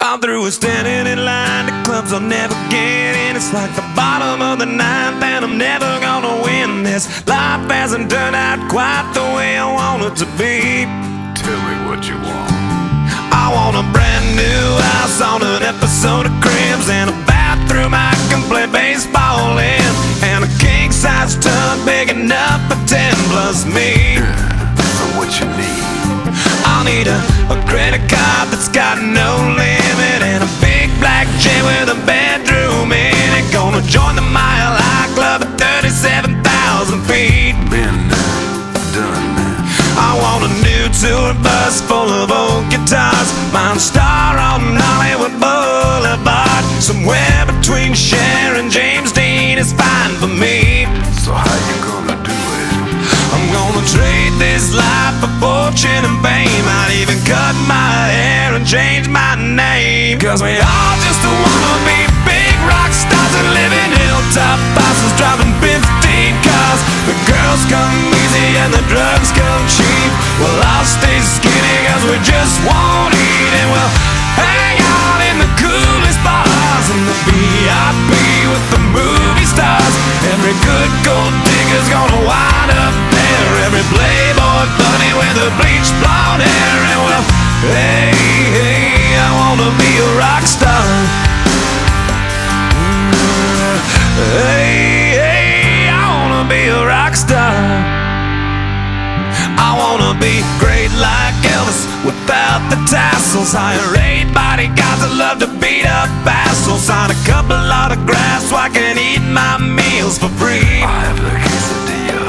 I'm through with standing in line to clubs I'll never get in. It's like the bottom of the ninth and I'm never gonna win this. Life hasn't turned out quite the way I want it to be. Tell me what you want. I want a brand new house on an episode of Cribs, and a bathroom I can play baseball in, and a king-size tub big enough for 10 plus me. So what you need? I'll need a credit card that's got no limit, and a big black jet with a bedroom in it. Gonna join the Mile High Club at 37,000 feet. Been done. I want a new tour bus full of old guitars, mine star on Hollywood Boulevard. Somewhere between Cher and James Dean is fine for me. So how you gonna do it? I'm gonna trade this life for fortune and fame. I'd even cut my hair and change my name. Cause we all just wanna be big rock stars and live in hilltop houses, driving 15 cars. The girls come easy and the drugs come cheap. Well, I'll stay skinny cause we just won't eat, and we'll hang out in the coolest bars in the VIP with the movie stars. Every good gold digger's gonna wind up there, every playboy bunny with the bleached blonde hair. And well, hey, hey, I wanna be a rock star. Hey, hey, I wanna be a rock star. I wanna be great like Elvis without the tassels. Hire 8 bodyguards that love to beat up assholes. Sign a couple autographs so I can eat my meals for free. I have the quesadilla.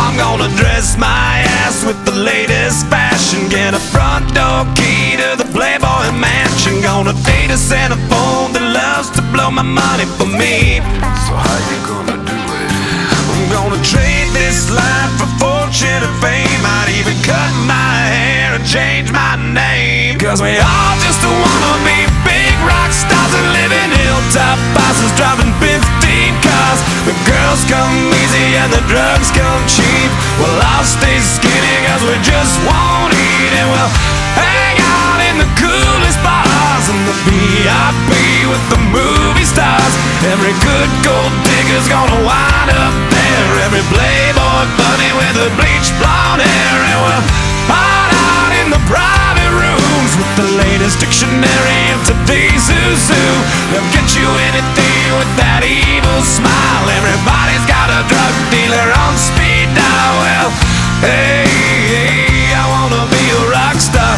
I'm gonna dress my ass with the latest fashion, get a front door key to the Playboy Mansion. Gonna date a Santa phone that loves to blow my money for me. So how you gonna do it? I'm gonna trade this life for fortune and fame. I'd even cut my hair and change my name. Cause we all just wanna be big rock stars and live in hilltop houses, driving 15 cars. The girls come easy and the drugs come cheap. Well, I'll stay skinny cause we just won't eat, and we'll hang out in the coolest bars in the VIP with the movie stars. Every good gold digger's gonna wind up there, every playboy bunny with the bleached blonde hair. And we'll hide out in the private rooms with the latest dictionary of today's who's who. They'll get you anything with that evil smile. Everybody's got a drug dealer on speed dial. Well, hey, hey, I wanna be a rock star.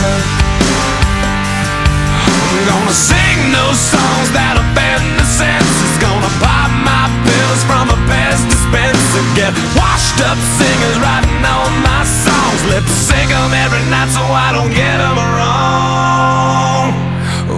I'm gonna sing those songs that offend the senses. Gonna pop my pills from a Pez dispenser. Get washed up singers writing all my songs. Lip sync them every night so I don't get them wrong.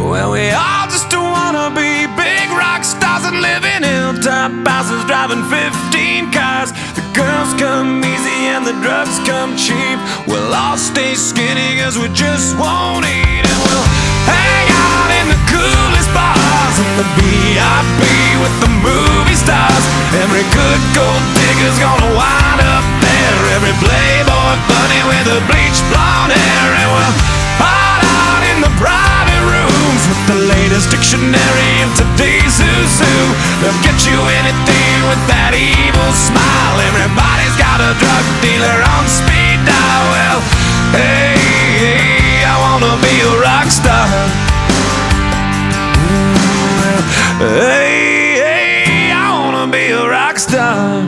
Well, we all just wanna be big rock stars and live in hilltop houses, driving 15 cars. The girls come easy and the drugs come cheap. We'll all stay skinny cause we just won't eat, and we'll hang out in the coolest bars in the VIP with the movie stars. Every good gold digger's gonna wind up there, every playboy bunny with the bleached blonde hair. And we'll hide out in the private rooms with the latest dictionary of today's who's who. They'll get you anything with that evil smile. Everybody's got a drug dealer on speed dial. Well, hey, hey, I wanna be a rock star. Hey, hey, I wanna be a rock star.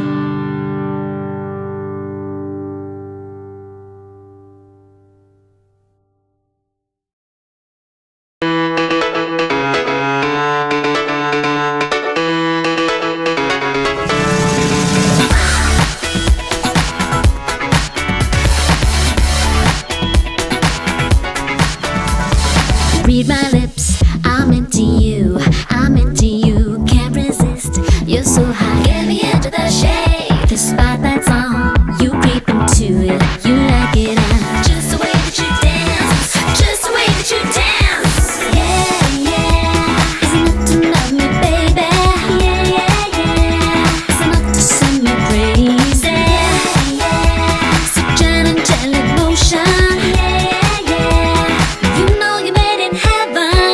Read my lips, I'm into you, I'm into you, can't resist. You're so hot, get me into the shade. The spotlight's on, you creep into it, you like it, and just the way that you dance, just the way that you dance. Yeah, yeah, is enough to love me, baby. Yeah, yeah, yeah, is enough to send me crazy. Yeah, yeah, such an angelic motion. Yeah, yeah, yeah, you know you made it heaven.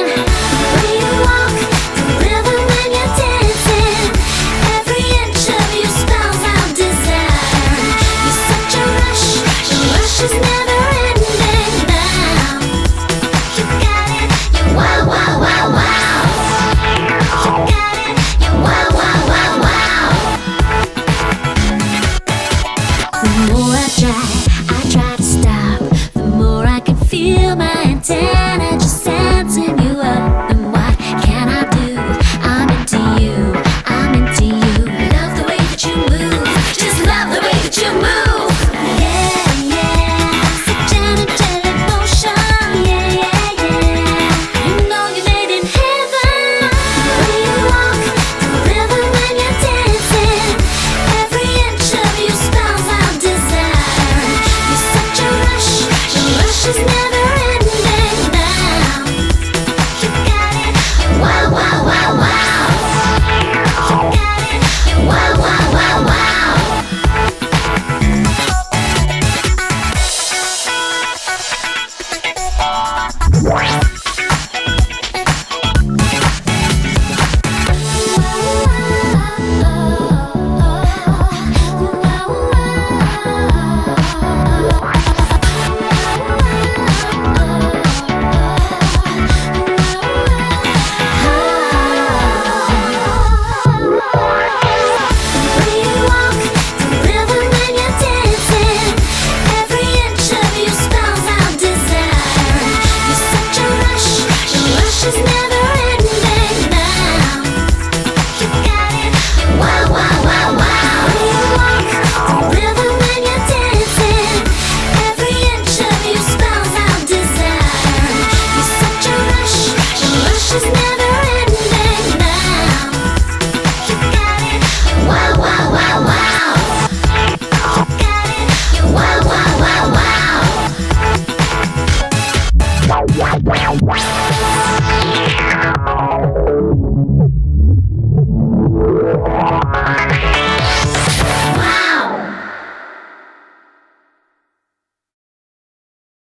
she's never